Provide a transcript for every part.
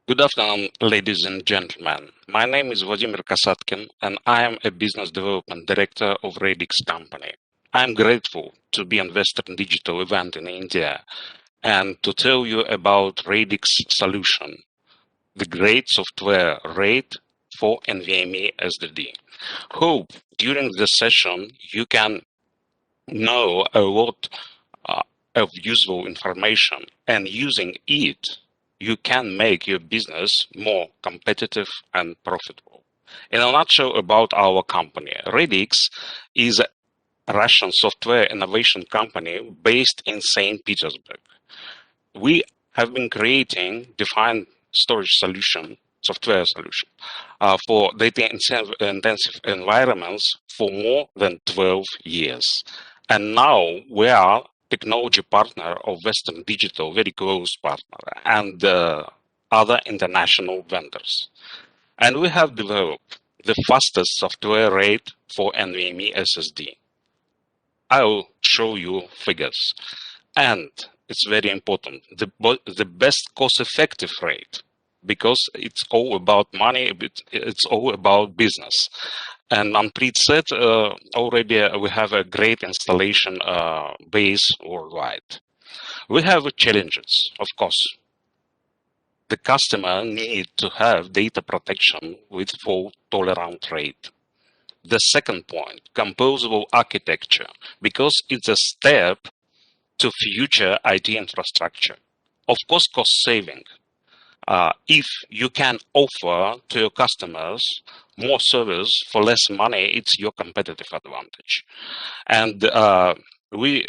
Good afternoon, ladies and gentlemen. My name is Vladimir Kasatkin, and I am a Business Development Director of RAIDIX company. I'm grateful to be on Western Digital event in India and to tell you about RAIDIX solution, the great software RAID for NVMe SSD. Hope during this session you can know a lot of useful information, and using it you can make your business more competitive and profitable. In a nutshell about our company, RAIDIX is a Russian software innovation company based in St. Petersburg. We have been creating defined storage software solution for data-intensive environments for more than 12 years. And now we are technology partner of Western Digital, very close partner, and other international vendors. And we have developed the fastest software RAID for NVMe SSD. I will show you figures. And it's very important, the best cost-effective RAID, because it's all about money, it's all about business. And on preset, already we have a great installation base worldwide. We have challenges, of course. The customer needs to have data protection with fault-tolerant RAID. The second point, composable architecture, because it's a step to future IT infrastructure. Of course, cost saving. If you can offer to your customers more service for less money, it's your competitive advantage. And we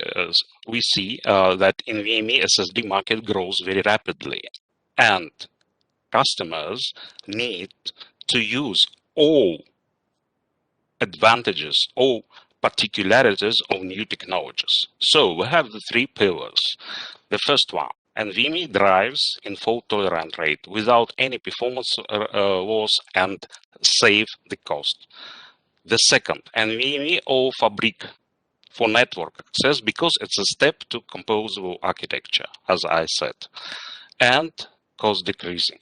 see that NVMe SSD market grows very rapidly, and customers need to use all advantages, all particularities of new technologies. So we have the three pillars. The first one, NVMe drives in fault-tolerant RAID without any performance loss and save the cost. The second, NVMe all fabric for network access, because it's a step to composable architecture, as I said, and cost decreasing.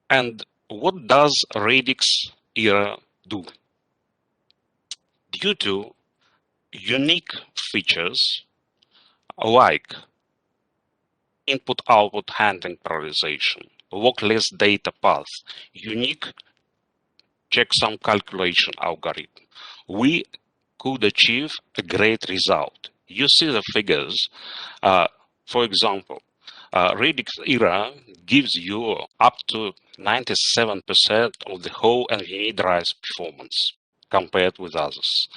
And what does RAIDIX ERA do? Due to unique features like input-output handling parallelization, lockless data path, unique checksum calculation algorithm, we could achieve a great result. You see the figures. For example, RAIDIX ERA gives you up to 97% of the whole NVMe drive's performance compared with others.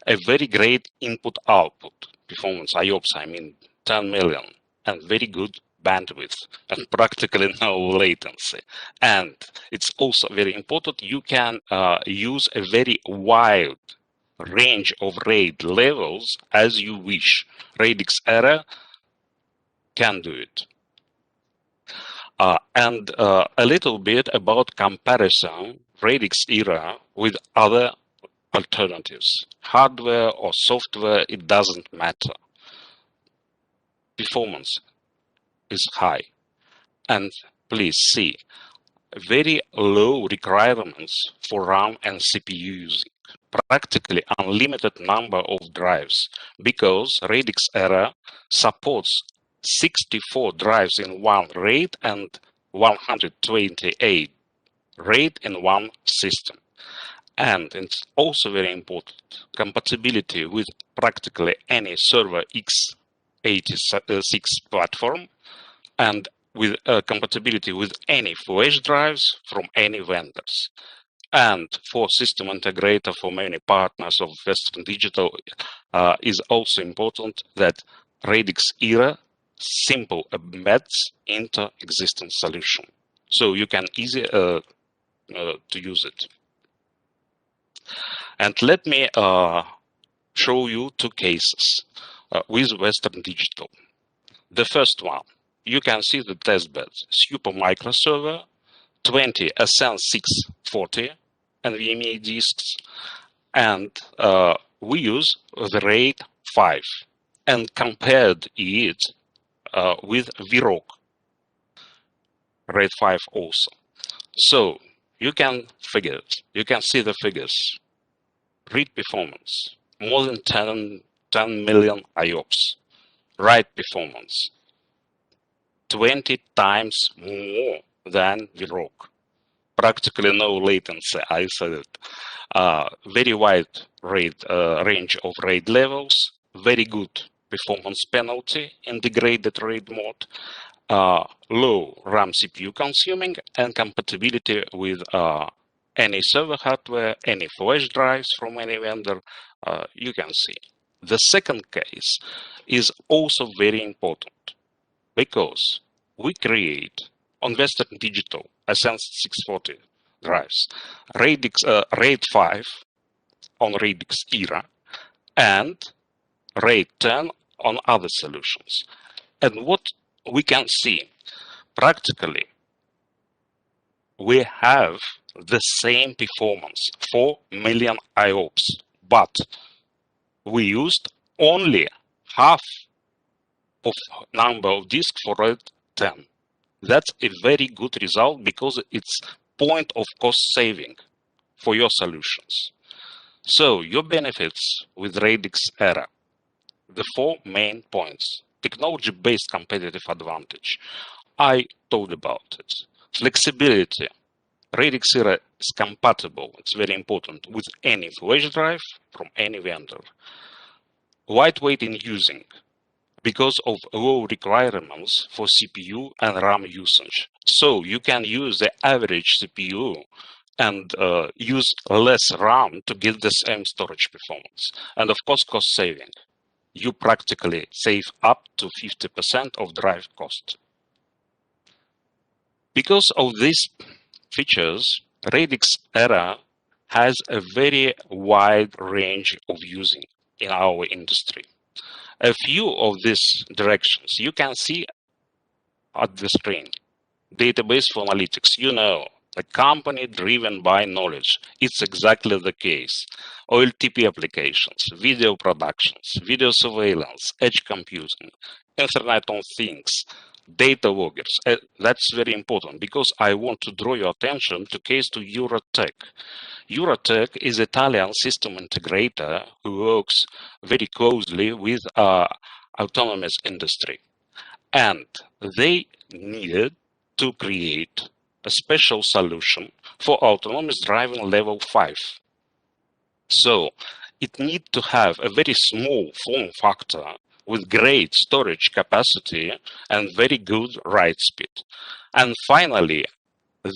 A very great input-output performance, IOPS, I mean 10 million, and very good bandwidth and practically no latency. And it's also very important, you can use a very wide range of RAID levels as you wish. RAIDIX ERA can do it. And a little bit about comparison RAIDIX ERA with other alternatives. Hardware or software, it doesn't matter. Performance is high. And please see, very low requirements for RAM and CPU using. Practically unlimited number of drives, because RAIDIX ERA supports 64 drives in one RAID and 128 RAID in one system. And it's also very important, compatibility with practically any server x86 platform, and with compatibility with any flash drives from any vendors. And for system integrator, for many partners of Western Digital, is also important that RAIDIX ERA simple embeds into existing solution, so you can easy to use it. And let me show you two cases with Western Digital. The first one, you can see the test beds, Super microserver, 20 SN640 NVMe disks, and we use the RAID 5 and compared it with VROC. RAID 5 also. So you can see the figures. Read performance, more than 10 million IOPS. Write performance, 20 times more than the ROC. Practically no latency, I said it. Very wide range of RAID levels, very good performance penalty in degraded RAID mode, low RAM CPU consuming, and compatibility with any server hardware, any flash drives from any vendor, you can see. The second case is also very important because we create on Western Digital Ascent 640 drives RAID 5 on RAIDIX ERA and RAID 10 on other solutions. And what we can see, practically, we have the same performance, 4 million IOPS, but we used only half of number of disks for RAID 10. That's a very good result because it's point of cost saving for your solutions. So your benefits with RAIDIX ERA, the 4 main points. Technology-based competitive advantage. I told about it. Flexibility. RAIDIX ERA is compatible, it's very important, with any flash drive from any vendor. Lightweight in using because of low requirements for CPU and RAM usage. So you can use the average CPU and use less RAM to get the same storage performance. And of course, cost saving. You practically save up to 50% of drive cost. Because of these features, RAIDIX ERA has a very wide range of using in our industry. A few of these directions you can see at the screen. Database for analytics, a company driven by knowledge. It's exactly the case. OLTP applications, video productions, video surveillance, edge computing, Internet of Things, data loggers. That's very important because I want to draw your attention to case to Eurotech. Eurotech is an Italian system integrator who works very closely with autonomous industry. And they needed to create a special solution for autonomous driving level 5. So it needs to have a very small form factor with great storage capacity and very good write speed. And finally,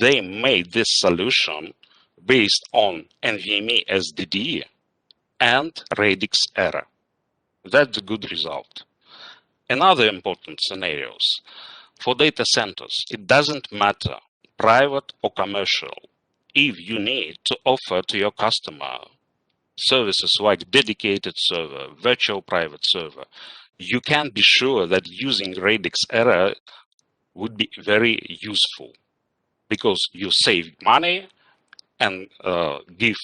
they made this solution based on NVMe SSD and RAIDIX ERA. That's a good result. Another important scenarios. For data centers, it doesn't matter, private or commercial, if you need to offer to your customer services like dedicated server, virtual private server, you can be sure that using RAIDIX ERA would be very useful because you save money and give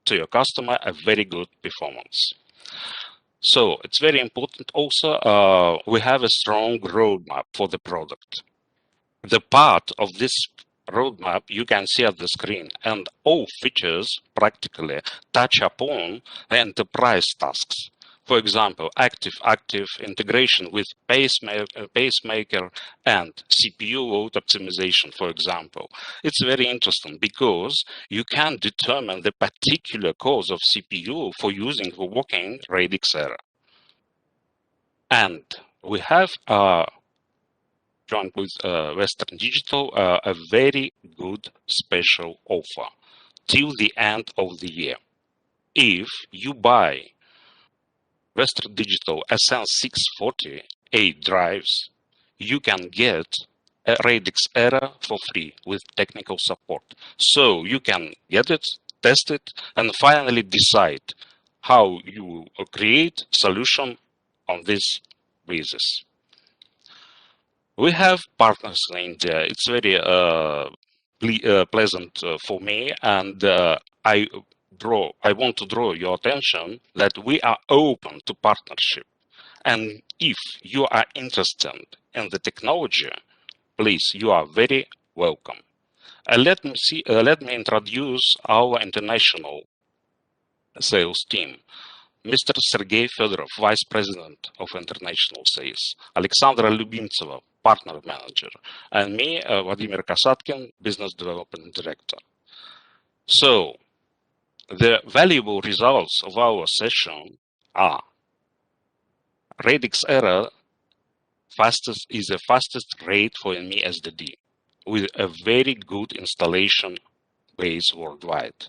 to your customer a very good performance. So it's very important also, we have a strong roadmap for the product. The part of this roadmap you can see at the screen, and all features practically touch upon the enterprise tasks. For example, active integration with pacemaker and CPU load optimization, for example. It's very interesting because you can determine the particular cause of CPU for using the working RAIDIX ERA. And we have joined with Western Digital a very good special offer till the end of the year. If you buy Western Digital Ascent 640 8 drives, you can get a RAIDIX ERA for free with technical support. So you can get it, test it, and finally decide how you create solution on this basis. We have partners in India. It's very pleasant for me, and I want to draw your attention that we are open to partnership. And if you are interested in the technology, please, you are very welcome. welcome. Let me introduce our international sales team. Mr. Sergey Fedorov, Vice President of International Sales, Alexandra Lubimtseva, Partner Manager, and me, Vladimir Kasatkin, Business Development Director. So, the valuable results of our session are: RAIDIX ERA is the fastest rate for ME SDD, with a very good installation base worldwide.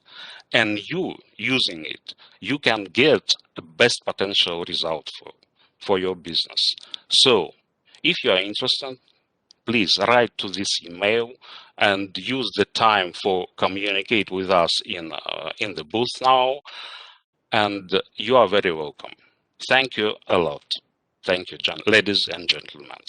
And you, using it, you can get the best potential result for your business. So, if you are interested, please write to this email and use the time for communicate with us in the booth now. And you are very welcome. Thank you a lot. Thank you, ladies and gentlemen.